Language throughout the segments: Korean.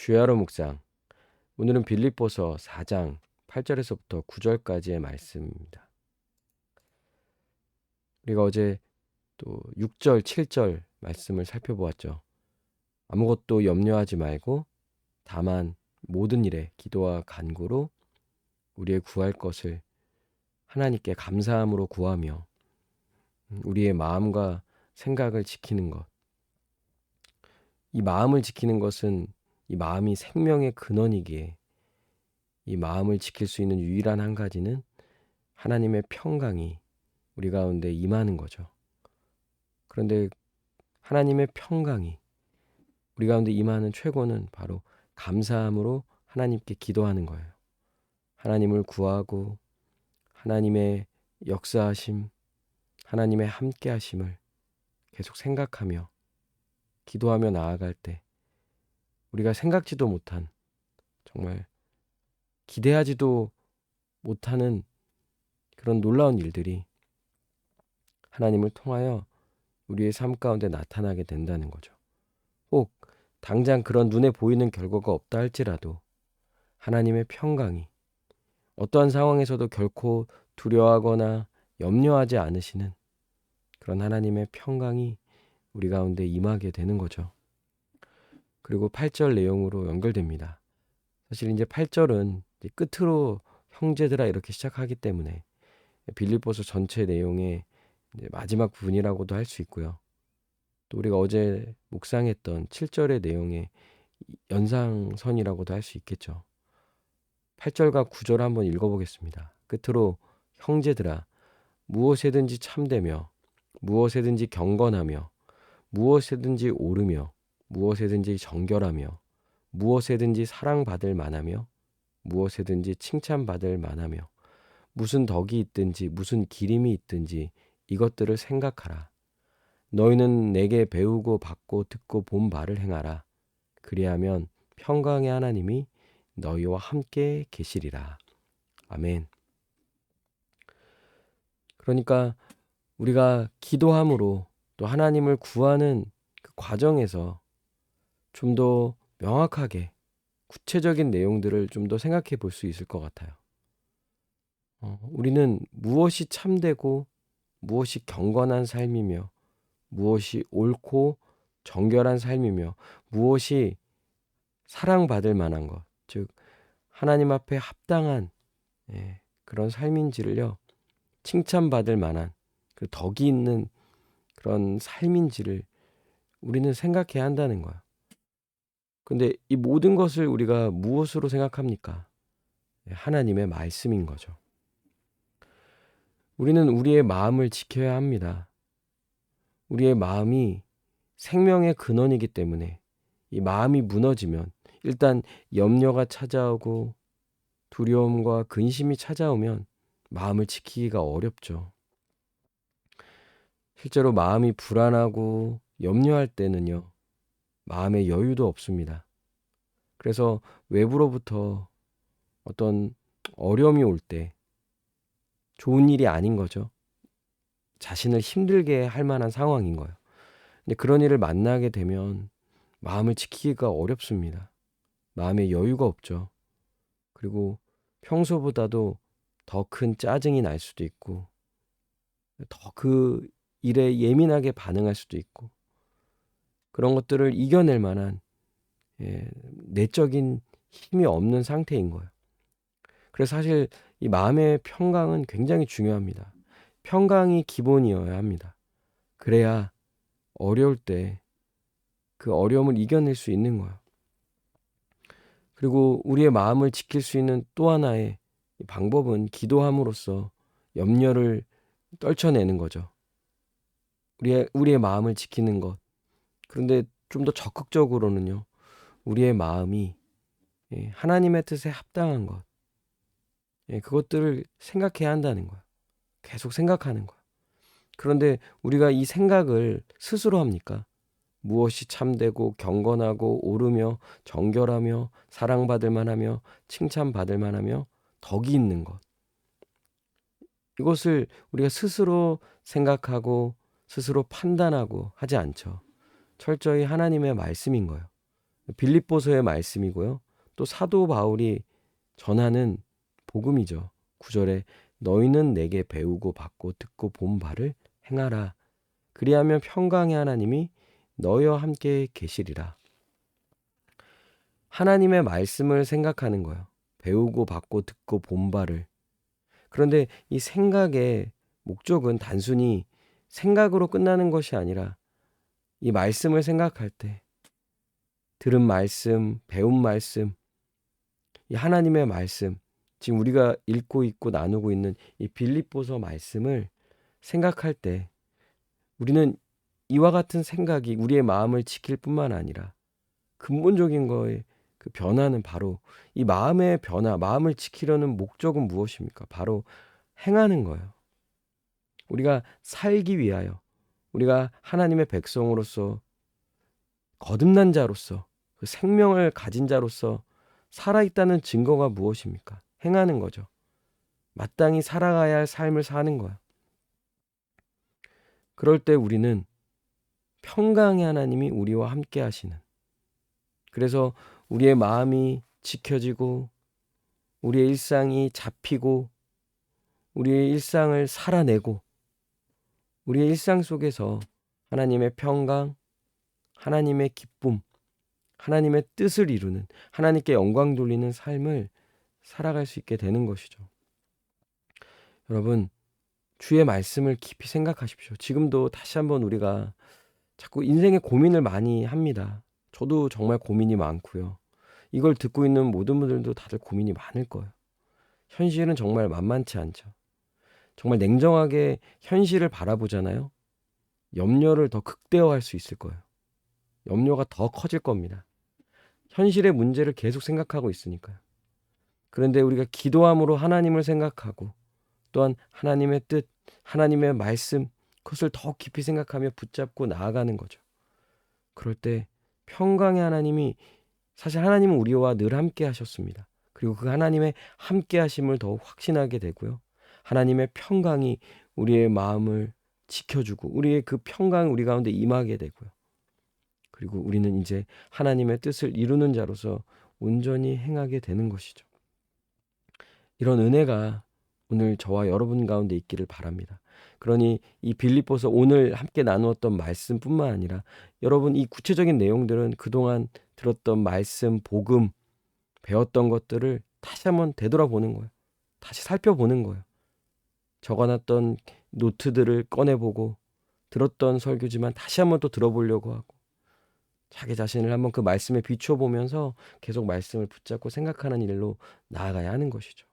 주야로 묵상. 오늘은 빌립보서 4장 8절에서부터 9절까지의 말씀입니다. 우리가 어제 또 6절, 7절 말씀을 살펴보았죠. 아무것도 염려하지 말고 다만 모든 일에 기도와 간구로 우리의 구할 것을 하나님께 감사함으로 구하며 우리의 마음과 생각을 지키는 것. 이 마음을 지키는 것은 이 마음이 생명의 근원이기에 이 마음을 지킬 수 있는 유일한 한 가지는 하나님의 평강이 우리 가운데 임하는 거죠. 그런데 하나님의 평강이 우리 가운데 임하는 최고는 바로 감사함으로 하나님께 기도하는 거예요. 하나님을 구하고 하나님의 역사하심, 하나님의 함께하심을 계속 생각하며 기도하며 나아갈 때 우리가 생각지도 못한, 정말 기대하지도 못하는 그런 놀라운 일들이 하나님을 통하여 우리의 삶 가운데 나타나게 된다는 거죠. 혹 당장 그런 눈에 보이는 결과가 없다 할지라도 하나님의 평강이 어떠한 상황에서도 결코 두려워하거나 염려하지 않으시는 그런 하나님의 평강이 우리 가운데 임하게 되는 거죠. 그리고 8절 내용으로 연결됩니다. 사실 이제 8절은 이제 끝으로 형제들아 이렇게 시작하기 때문에 빌립보서 전체 내용의 이제 마지막 부분이라고도 할 수 있고요. 또 우리가 어제 묵상했던 7절의 내용의 연상선이라고도 할 수 있겠죠. 8절과 9절 한번 읽어보겠습니다. 끝으로 형제들아 무엇에든지 참되며 무엇에든지 경건하며 무엇에든지 옳으며 무엇에든지 정결하며 무엇에든지 사랑받을 만하며 무엇에든지 칭찬받을 만하며 무슨 덕이 있든지 무슨 기림이 있든지 이것들을 생각하라. 너희는 내게 배우고 받고 듣고 본 바를 행하라. 그리하면 평강의 하나님이 너희와 함께 계시리라. 아멘. 그러니까 우리가 기도함으로 또 하나님을 구하는 그 과정에서 좀 더 명확하게 구체적인 내용들을 좀 더 생각해 볼 수 있을 것 같아요. 우리는 무엇이 참되고 무엇이 경건한 삶이며 무엇이 옳고 정결한 삶이며 무엇이 사랑받을 만한 것, 즉 하나님 앞에 합당한 그런 삶인지를요, 칭찬받을 만한 그 덕이 있는 그런 삶인지를 우리는 생각해야 한다는 거야. 근데 이 모든 것을 우리가 무엇으로 생각합니까? 하나님의 말씀인 거죠. 우리는 우리의 마음을 지켜야 합니다. 우리의 마음이 생명의 근원이기 때문에 이 마음이 무너지면 일단 염려가 찾아오고 두려움과 근심이 찾아오면 마음을 지키기가 어렵죠. 실제로 마음이 불안하고 염려할 때는요, 마음의 여유도 없습니다. 그래서 외부로부터 어떤 어려움이 올 때 좋은 일이 아닌 거죠. 자신을 힘들게 할 만한 상황인 거예요. 근데 그런 일을 만나게 되면 마음을 지키기가 어렵습니다. 마음의 여유가 없죠. 그리고 평소보다도 더 큰 짜증이 날 수도 있고, 더 그 일에 예민하게 반응할 수도 있고, 그런 것들을 이겨낼 만한 내적인 힘이 없는 상태인 거예요. 그래서 사실 이 마음의 평강은 굉장히 중요합니다. 평강이 기본이어야 합니다. 그래야 어려울 때 그 어려움을 이겨낼 수 있는 거예요. 그리고 우리의 마음을 지킬 수 있는 또 하나의 방법은 기도함으로써 염려를 떨쳐내는 거죠. 우리의 마음을 지키는 것. 그런데 좀 더 적극적으로는요, 우리의 마음이 하나님의 뜻에 합당한 것, 그것들을 생각해야 한다는 거예요. 계속 생각하는 거예요. 그런데 우리가 이 생각을 스스로 합니까? 무엇이 참되고 경건하고 옳으며 정결하며 사랑받을 만하며 칭찬받을 만하며 덕이 있는 것. 이것을 우리가 스스로 생각하고 스스로 판단하고 하지 않죠. 철저히 하나님의 말씀인 거예요. 빌립보서의 말씀이고요. 또 사도 바울이 전하는 복음이죠. 9절에 너희는 내게 배우고 받고 듣고 본 바를 행하라. 그리하면 평강의 하나님이 너희와 함께 계시리라. 하나님의 말씀을 생각하는 거예요. 배우고 받고 듣고 본 바를. 그런데 이 생각의 목적은 단순히 생각으로 끝나는 것이 아니라 이 말씀을 생각할 때 들은 말씀, 배운 말씀, 이 하나님의 말씀, 지금 우리가 읽고 있고 나누고 있는 이 빌립보서 말씀을 생각할 때 우리는 이와 같은 생각이 우리의 마음을 지킬 뿐만 아니라 근본적인 거에 그 변화는 바로 이 마음의 변화, 마음을 지키려는 목적은 무엇입니까? 바로 행하는 거예요. 우리가 살기 위하여, 우리가 하나님의 백성으로서 거듭난 자로서 그 생명을 가진 자로서 살아있다는 증거가 무엇입니까? 행하는 거죠. 마땅히 살아가야 할 삶을 사는 거야. 그럴 때 우리는 평강의 하나님이 우리와 함께 하시는, 그래서 우리의 마음이 지켜지고 우리의 일상이 잡히고 우리의 일상을 살아내고 우리의 일상 속에서 하나님의 평강, 하나님의 기쁨, 하나님의 뜻을 이루는, 하나님께 영광 돌리는 삶을 살아갈 수 있게 되는 것이죠. 여러분, 주의 말씀을 깊이 생각하십시오. 지금도 다시 한번 우리가 자꾸 인생의 고민을 많이 합니다. 저도 정말 고민이 많고요. 이걸 듣고 있는 모든 분들도 다들 고민이 많을 거예요. 현실은 정말 만만치 않죠. 정말 냉정하게 현실을 바라보잖아요. 염려를 더 극대화할 수 있을 거예요. 염려가 더 커질 겁니다. 현실의 문제를 계속 생각하고 있으니까요. 그런데 우리가 기도함으로 하나님을 생각하고 또한 하나님의 뜻, 하나님의 말씀, 그것을 더 깊이 생각하며 붙잡고 나아가는 거죠. 그럴 때 평강의 하나님이, 사실 하나님은 우리와 늘 함께 하셨습니다. 그리고 그 하나님의 함께 하심을 더욱 확신하게 되고요. 하나님의 평강이 우리의 마음을 지켜주고 우리의 그 평강이 우리 가운데 임하게 되고요. 그리고 우리는 이제 하나님의 뜻을 이루는 자로서 온전히 행하게 되는 것이죠. 이런 은혜가 오늘 저와 여러분 가운데 있기를 바랍니다. 그러니 이 빌립보서 오늘 함께 나누었던 말씀뿐만 아니라 여러분 이 구체적인 내용들은 그동안 들었던 말씀, 복음, 배웠던 것들을 다시 한번 되돌아보는 거예요. 다시 살펴보는 거예요. 적어놨던 노트들을 꺼내보고 들었던 설교지만 다시 한번 또 들어보려고 하고 자기 자신을 한번 그 말씀에 비춰보면서 계속 말씀을 붙잡고 생각하는 일로 나아가야 하는 것이죠.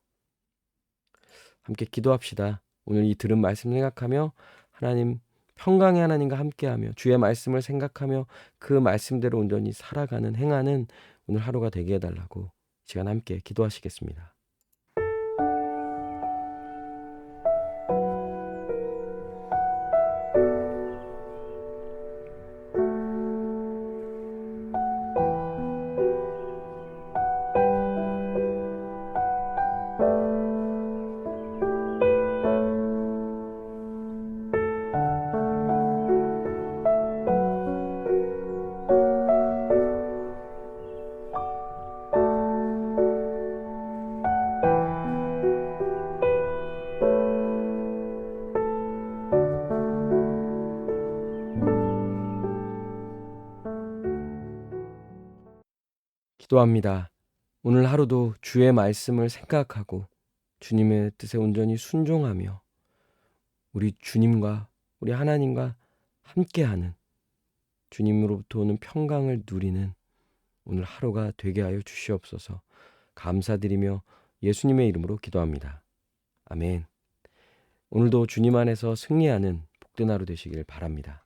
함께 기도합시다. 오늘 이 들은 말씀 생각하며 하나님, 평강의 하나님과 함께하며 주의 말씀을 생각하며 그 말씀대로 온전히 살아가는, 행하는 오늘 하루가 되게 해달라고 이 시간 함께 기도하시겠습니다. 기도합니다. 오늘 하루도 주의 말씀을 생각하고 주님의 뜻에 온전히 순종하며 우리 주님과 우리 하나님과 함께하는, 주님으로부터 오는 평강을 누리는 오늘 하루가 되게 하여 주시옵소서. 감사드리며 예수님의 이름으로 기도합니다. 아멘. 오늘도 주님 안에서 승리하는 복된 하루 되시길 바랍니다.